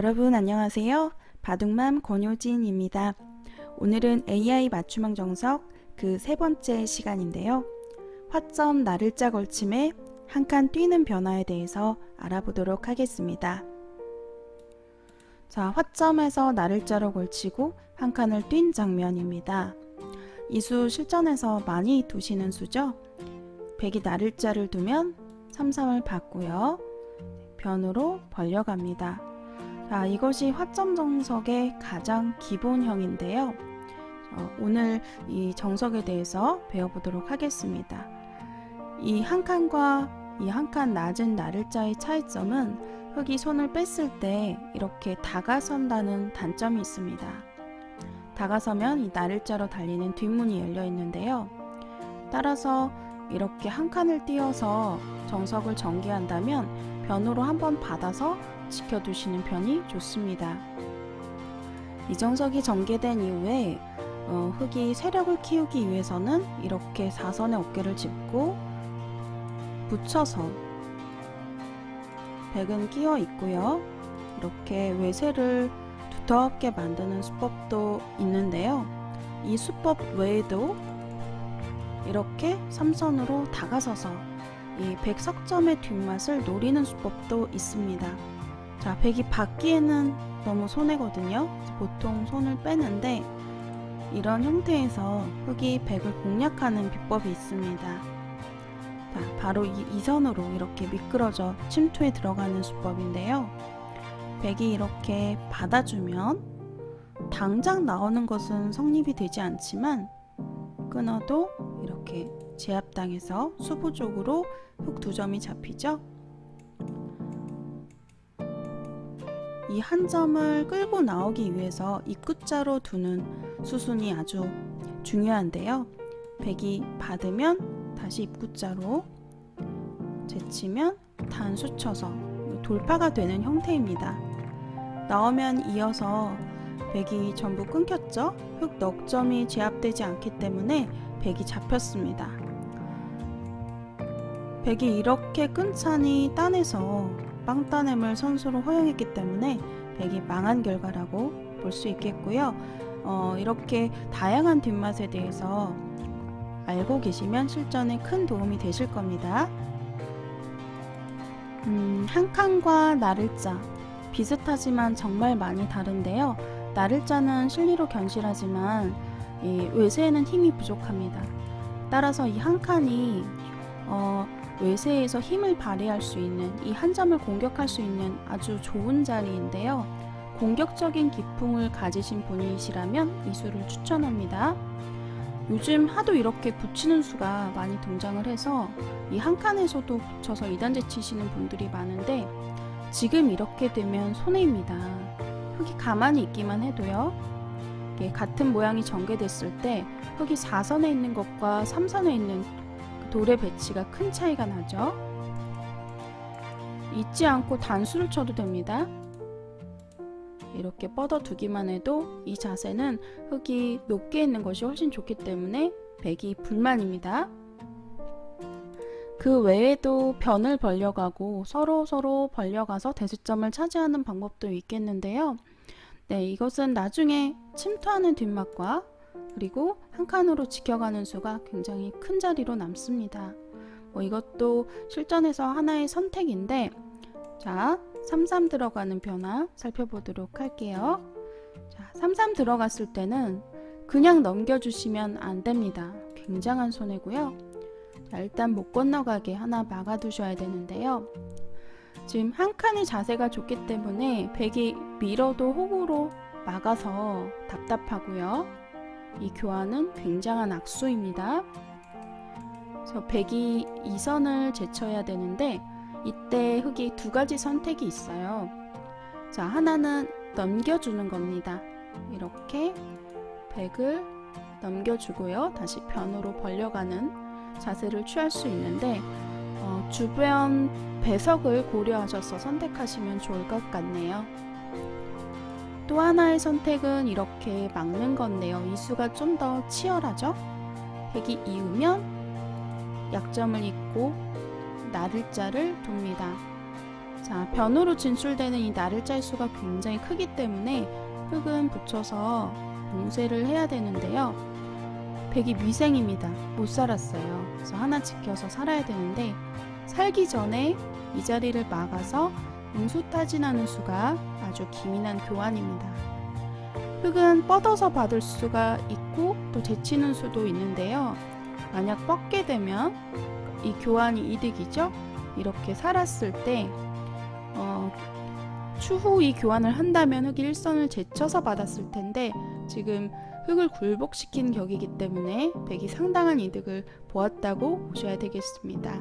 여러분 안녕하세요. 바둑맘 권효진입니다. 오늘은 AI 맞춤형 정석 그 세 번째 시간인데요. 화점 나를자 걸침에 한 칸 뛰는 변화에 대해서 알아보도록 하겠습니다. 자, 화점에서 나를자로 걸치고 한 칸을 뛴 장면입니다. 이 수 실전에서 많이 두시는 수죠. 백이 나를자를 두면 3-3을 받고요. 변으로 벌려갑니다. 자, 이것이 화점 정석의 가장 기본형인데요. 오늘 이 정석에 대해서 배워보도록 하겠습니다. 이 한 칸과 이 한 칸 낮은 나를자의 차이점은 흙이 손을 뺐을 때 이렇게 다가선다는 단점이 있습니다. 다가서면 이 나를자로 달리는 뒷문이 열려 있는데요. 따라서 이렇게 한 칸을 띄어서 정석을 전개한다면 변으로 한번 받아서 지켜두시는 편이 좋습니다. 이 정석이 전개된 이후에 흙이 세력을 키우기 위해서는 이렇게 사선의 어깨를 짚고 붙여서 백은 끼어 있고요. 이렇게 외세를 두텁게 만드는 수법도 있는데요. 이 수법 외에도 이렇게 삼선으로 다가서서 이 백 석점의 뒷맛을 노리는 수법도 있습니다. 자, 백이 받기에는 너무 손해거든요. 보통 손을 빼는데 이런 형태에서 흙이 백을 공략하는 비법이 있습니다. 자, 바로 이 선으로 이렇게 미끄러져 침투에 들어가는 수법인데요. 백이 이렇게 받아주면 당장 나오는 것은 성립이 되지 않지만 끊어도 이렇게 제압당해서 수부족으로 흙 두 점이 잡히죠. 이 한 점을 끌고 나오기 위해서 입구자로 두는 수순이 아주 중요한데요. 백이 받으면 다시 입구자로 제치면 단수 쳐서 돌파가 되는 형태입니다. 나오면 이어서 백이 전부 끊겼죠. 흙 넉 점이 제압되지 않기 때문에 백이 잡혔습니다. 백이 이렇게 끈차니 따내서 빵따냄을 선수로 허용했기 때문에 백이 망한 결과라고 볼 수 있겠고요. 이렇게 다양한 뒷맛에 대해서 알고 계시면 실전에 큰 도움이 되실 겁니다. 한 칸과 나를자 비슷하지만 정말 많이 다른데요. 나를자는 실리로 견실하지만 이 외세에는 힘이 부족합니다. 따라서 이 한 칸이 외세에서 힘을 발휘할 수 있는 이 한 점을 공격할 수 있는 아주 좋은 자리인데요. 공격적인 기풍을 가지신 분이시라면 이 수를 추천합니다. 요즘 하도 이렇게 붙이는 수가 많이 등장을 해서 이 한 칸에서도 붙여서 2단제 치시는 분들이 많은데 지금 이렇게 되면 손해입니다. 흙이 가만히 있기만 해도요. 이게 같은 모양이 전개됐을 때 흙이 4선에 있는 것과 3선에 있는 돌의 배치가 큰 차이가 나죠. 잊지 않고 단수를 쳐도 됩니다. 이렇게 뻗어두기만 해도 이 자세는 흙이 높게 있는 것이 훨씬 좋기 때문에 백이 불만입니다. 그 외에도 변을 벌려가고 서로 벌려가서 대수점을 차지하는 방법도 있겠는데요. 네, 이것은 나중에 침투하는 뒷맛과 그리고 한 칸으로 지켜가는 수가 굉장히 큰 자리로 남습니다. 이것도 실전에서 하나의 선택인데, 자, 3-3 들어가는 변화 살펴보도록 할게요. 자, 3-3 들어갔을 때는 그냥 넘겨주시면 안 됩니다. 굉장한 손해고요. 자, 일단 못 건너가게 하나 막아두셔야 되는데요. 지금 한 칸의 자세가 좋기 때문에 백이 밀어도 호구로 막아서 답답하고요. 이 교환은 굉장한 악수입니다. 그래서 백이 2선을 제쳐야 되는데 이때 흙이 두 가지 선택이 있어요. 자, 하나는 넘겨주는 겁니다. 이렇게 백을 넘겨주고요. 다시 변으로 벌려가는 자세를 취할 수 있는데 주변 배석을 고려하셔서 선택하시면 좋을 것 같네요. 또 하나의 선택은 이렇게 막는 건데요. 이 수가 좀 더 치열하죠? 백이 이으면 약점을 잊고 나를자를 둡니다. 자, 변으로 진출되는 이 나를 짤수가 굉장히 크기 때문에 흙은 붙여서 봉쇄를 해야 되는데요. 백이 미생입니다. 못 살았어요. 그래서 하나 지켜서 살아야 되는데 살기 전에 이 자리를 막아서 응수타진하는 수가 아주 기민한 교환입니다. 흙은 뻗어서 받을 수가 있고 또 제치는 수도 있는데요. 만약 뻗게 되면 이 교환이 이득이죠. 이렇게 살았을 때 추후 이 교환을 한다면 흙이 일선을 제쳐서 받았을 텐데 지금 흙을 굴복시킨 격이기 때문에 백이 상당한 이득을 보았다고 보셔야 되겠습니다.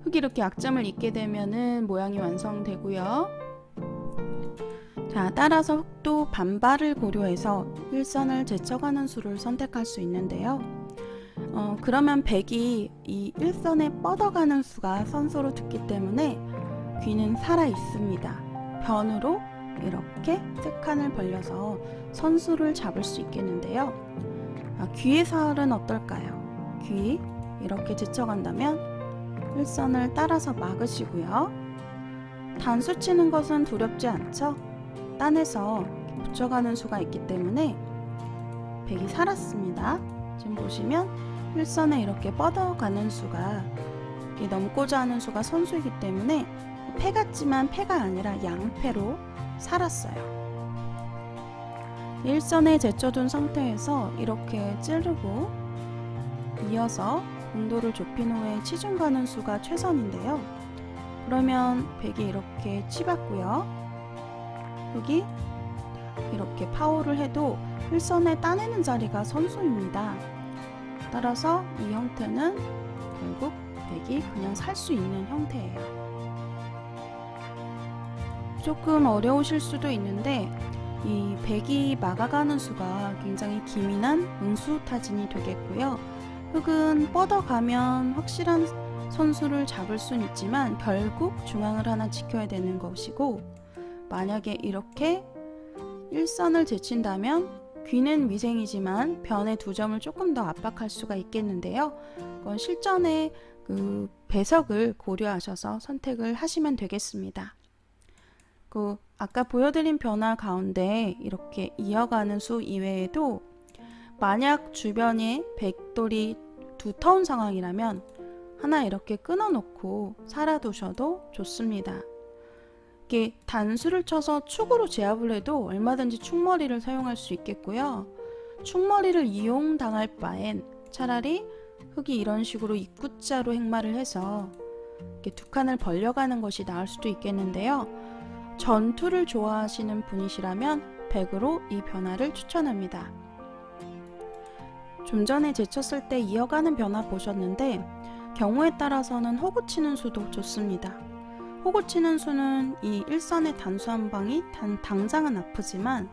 흙이 이렇게 약점을 잊게 되면은 모양이 완성되고요. 자, 따라서 흙도 반발을 고려해서 일선을 제쳐가는 수를 선택할 수 있는데요. 그러면 백이 이 일선에 뻗어가는 수가 선수로 듣기 때문에 귀는 살아 있습니다. 변으로 이렇게 세 칸을 벌려서 선수를 잡을 수 있겠는데요. 귀의 살은 어떨까요? 귀 이렇게 제쳐간다면 일선을 따라서 막으시고요. 단수 치는 것은 두렵지 않죠? 딴에서 붙여가는 수가 있기 때문에 백이 살았습니다. 지금 보시면 일선에 이렇게 뻗어가는 수가 넘고자 하는 수가 선수이기 때문에 패 같지만 패가 아니라 양패로 살았어요. 일선에 제쳐둔 상태에서 이렇게 찌르고 이어서 공도를 좁힌 후에 치중 가는 수가 최선인데요. 그러면 백이 이렇게 치받고요. 여기 이렇게 파워를 해도 일선에 따내는 자리가 선수입니다. 따라서 이 형태는 결국 백이 그냥 살 수 있는 형태예요. 조금 어려우실 수도 있는데 이 백이 막아가는 수가 굉장히 기민한 응수타진이 되겠고요. 흙은 뻗어가면 확실한 선수를 잡을 수는 있지만 결국 중앙을 하나 지켜야 되는 것이고, 만약에 이렇게 일선을 제친다면 귀는 미생이지만 변의 두 점을 조금 더 압박할 수가 있겠는데요. 그건 실전의 그 배석을 고려하셔서 선택을 하시면 되겠습니다. 아까 보여드린 변화 가운데 이렇게 이어가는 수 이외에도 만약 주변에 백돌이 두터운 상황이라면 하나 이렇게 끊어놓고 살아두셔도 좋습니다. 이렇게 단수를 쳐서 축으로 제압을 해도 얼마든지 축머리를 사용할 수 있겠고요. 축머리를 이용당할 바엔 차라리 흙이 이런 식으로 입구자로 행마를 해서 이렇게 두 칸을 벌려가는 것이 나을 수도 있겠는데요. 전투를 좋아하시는 분이시라면 백으로 이 변화를 추천합니다. 좀 전에 제쳤을 때 이어가는 변화 보셨는데 경우에 따라서는 호구 치는 수도 좋습니다. 호구 치는 수는 이 일선의 단수 한 방이 당장은 아프지만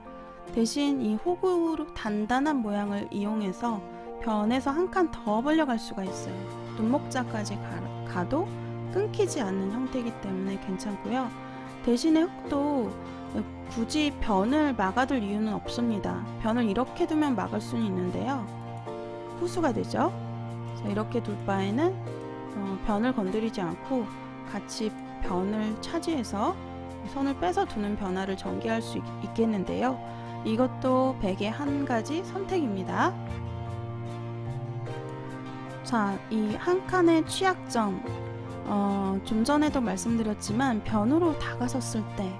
대신 이 호구로 단단한 모양을 이용해서 변에서 한 칸 더 벌려갈 수가 있어요. 눈목자까지 가도 끊기지 않는 형태이기 때문에 괜찮고요. 대신에 흙도 굳이 변을 막아둘 이유는 없습니다. 변을 이렇게 두면 막을 수는 있는데요. 후수가 되죠. 그래서 이렇게 둘 바에는 변을 건드리지 않고 같이 변을 차지해서 선을 빼서 두는 변화를 전개할 수 있겠는데요. 이것도 백의 한 가지 선택입니다. 자, 이 한 칸의 취약점, 좀 전에도 말씀드렸지만 변으로 다가섰을 때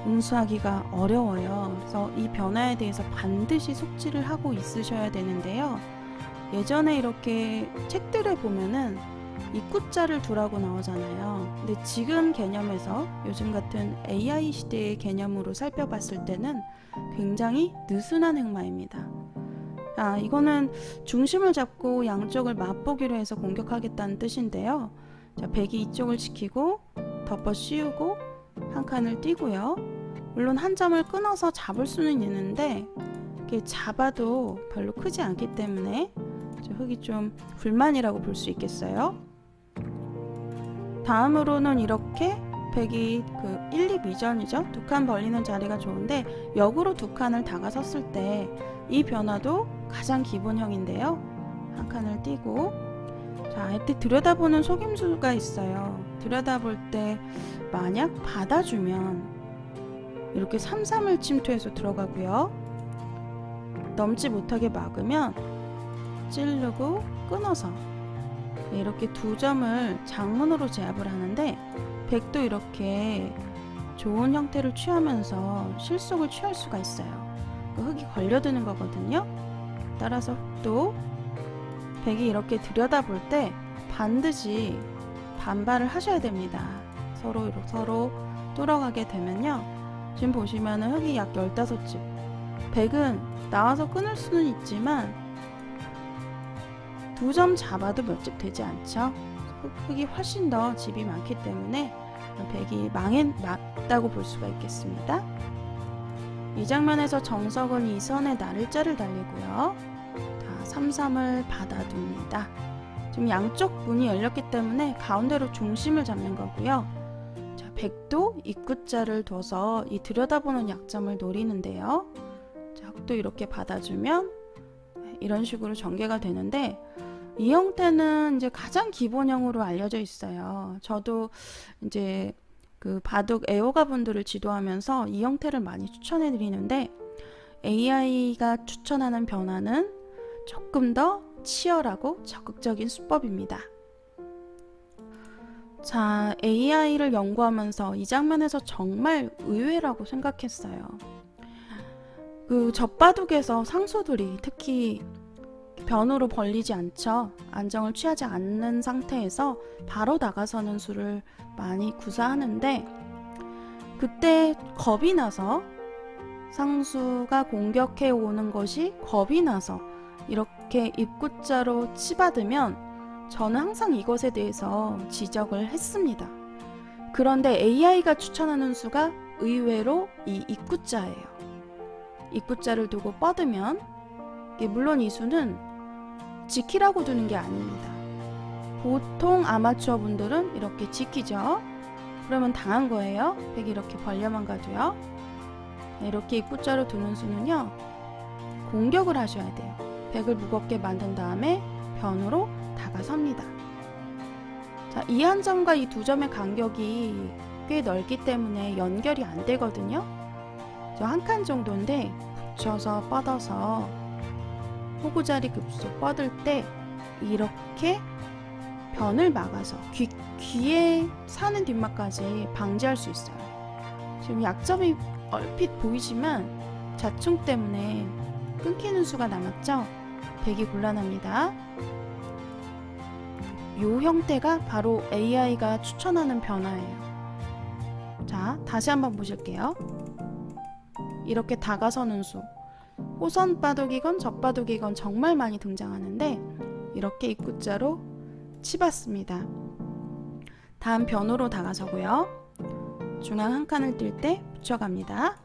응수하기가 어려워요. 그래서 이 변화에 대해서 반드시 속지를 하고 있으셔야 되는데요. 예전에 이렇게 책들에 보면은 입구자를 두라고 나오잖아요. 근데 지금 개념에서 요즘 같은 AI 시대의 개념으로 살펴봤을 때는 굉장히 느슨한 행마입니다. 이거는 중심을 잡고 양쪽을 맛보기로 해서 공격하겠다는 뜻인데요. 자, 백이 이쪽을 지키고 덮어 씌우고 한 칸을 띄고요. 물론 한 점을 끊어서 잡을 수는 있는데 이렇게 잡아도 별로 크지 않기 때문에 흙이 좀 불만이라고 볼 수 있겠어요. 다음으로는 이렇게 백이 1, 2 미전이죠. 두 칸 벌리는 자리가 좋은데 역으로 두 칸을 다가섰을 때 이 변화도 가장 기본형인데요. 한 칸을 띄고, 자, 이때 들여다보는 속임수가 있어요. 들여다볼 때 만약 받아주면 이렇게 삼삼을 침투해서 들어가고요. 넘지 못하게 막으면 찌르고 끊어서 이렇게 두 점을 장문으로 제압을 하는데 백도 이렇게 좋은 형태를 취하면서 실속을 취할 수가 있어요. 흙이 걸려드는 거거든요. 따라서 흙도 백이 이렇게 들여다볼 때 반드시 반발을 하셔야 됩니다. 서로 뚫어가게 되면요. 지금 보시면은 흙이 약 15집. 백은 나와서 끊을 수는 있지만 두 점 잡아도 몇 집 되지 않죠. 흙이 훨씬 더 집이 많기 때문에 백이 망했다고 볼 수가 있겠습니다. 이 장면에서 정석은 이 선에 나를자를 달리고요. 자, 삼삼을 받아둡니다. 지금 양쪽 문이 열렸기 때문에 가운데로 중심을 잡는 거고요. 자, 백도 입구자를 둬서 이 들여다보는 약점을 노리는데요. 자, 흙도 이렇게 받아주면 이런 식으로 전개가 되는데 이 형태는 이제 가장 기본형으로 알려져 있어요. 저도 이제 그 바둑 애호가 분들을 지도하면서 이 형태를 많이 추천해 드리는데 AI가 추천하는 변화는 조금 더 치열하고 적극적인 수법입니다. 자, AI를 연구하면서 이 장면에서 정말 의외라고 생각했어요. 그 젖바둑에서 상수들이 특히 변으로 벌리지 않죠. 안정을 취하지 않는 상태에서 바로 나가서는 수를 많이 구사하는데 그때 겁이 나서 상수가 공격해 오는 것이 겁이 나서 이렇게 입구자로 치받으면 저는 항상 이것에 대해서 지적을 했습니다. 그런데 AI가 추천하는 수가 의외로 이 입구자예요. 입구자를 두고 뻗으면 물론 이 수는 지키라고 두는 게 아닙니다. 보통 아마추어 분들은 이렇게 지키죠. 그러면 당한 거예요. 백이 이렇게 벌려만 가도요. 이렇게 입구자로 두는 수는요. 공격을 하셔야 돼요. 백을 무겁게 만든 다음에 변으로 다가섭니다. 자, 이 한 점과 이 두 점의 간격이 꽤 넓기 때문에 연결이 안 되거든요. 저 한 칸 정도인데 붙여서 뻗어서 호구자리 급소 뻗을 때 이렇게 변을 막아서 귀에 사는 뒷막까지 방지할 수 있어요. 지금 약점이 얼핏 보이지만 자충 때문에 끊기는 수가 남았죠. 백이 곤란합니다. 이 형태가 바로 AI가 추천하는 변화예요. 자, 다시 한번 보실게요. 이렇게 다가서는 수. 호선 바둑이건 젖바둑이건 정말 많이 등장하는데 이렇게 입구자로 치받습니다. 다음 변으로 다가서고요. 중앙 한 칸을 뜰 때 붙여갑니다.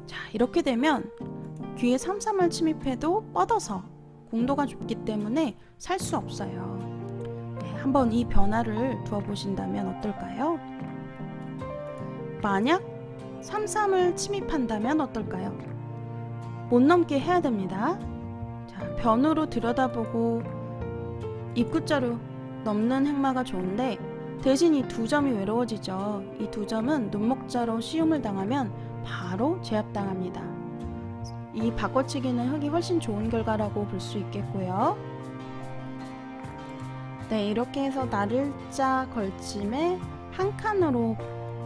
자, 이렇게 되면 귀에 삼삼을 침입해도 뻗어서 공도가 좁기 때문에 살 수 없어요. 네, 한번 이 변화를 두어 보신다면 어떨까요? 만약 삼삼을 침입한다면 어떨까요? 못 넘게 해야 됩니다. 자, 변으로 들여다보고 입구자로 넘는 행마가 좋은데 대신 이 두 점이 외로워지죠. 이 두 점은 눈목자로 시움을 당하면 바로 제압당합니다. 이 바꿔치기는 흙이 훨씬 좋은 결과라고 볼 수 있겠고요. 네, 이렇게 해서 나를자 걸침에 한 칸으로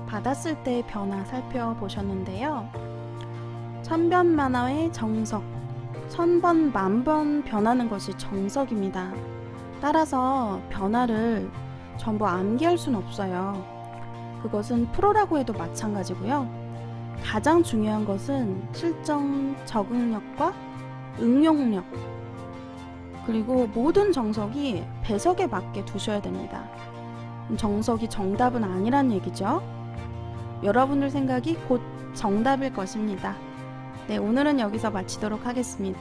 받았을 때의 변화 살펴보셨는데요. 천변만화의 정석, 천번 만번 변하는 것이 정석입니다. 따라서 변화를 전부 암기할 수는 없어요. 그것은 프로라고 해도 마찬가지고요. 가장 중요한 것은 실전 적응력과 응용력, 그리고 모든 정석이 배석에 맞게 두셔야 됩니다. 정석이 정답은 아니란 얘기죠. 여러분들 생각이 곧 정답일 것입니다. 네, 오늘은 여기서 마치도록 하겠습니다.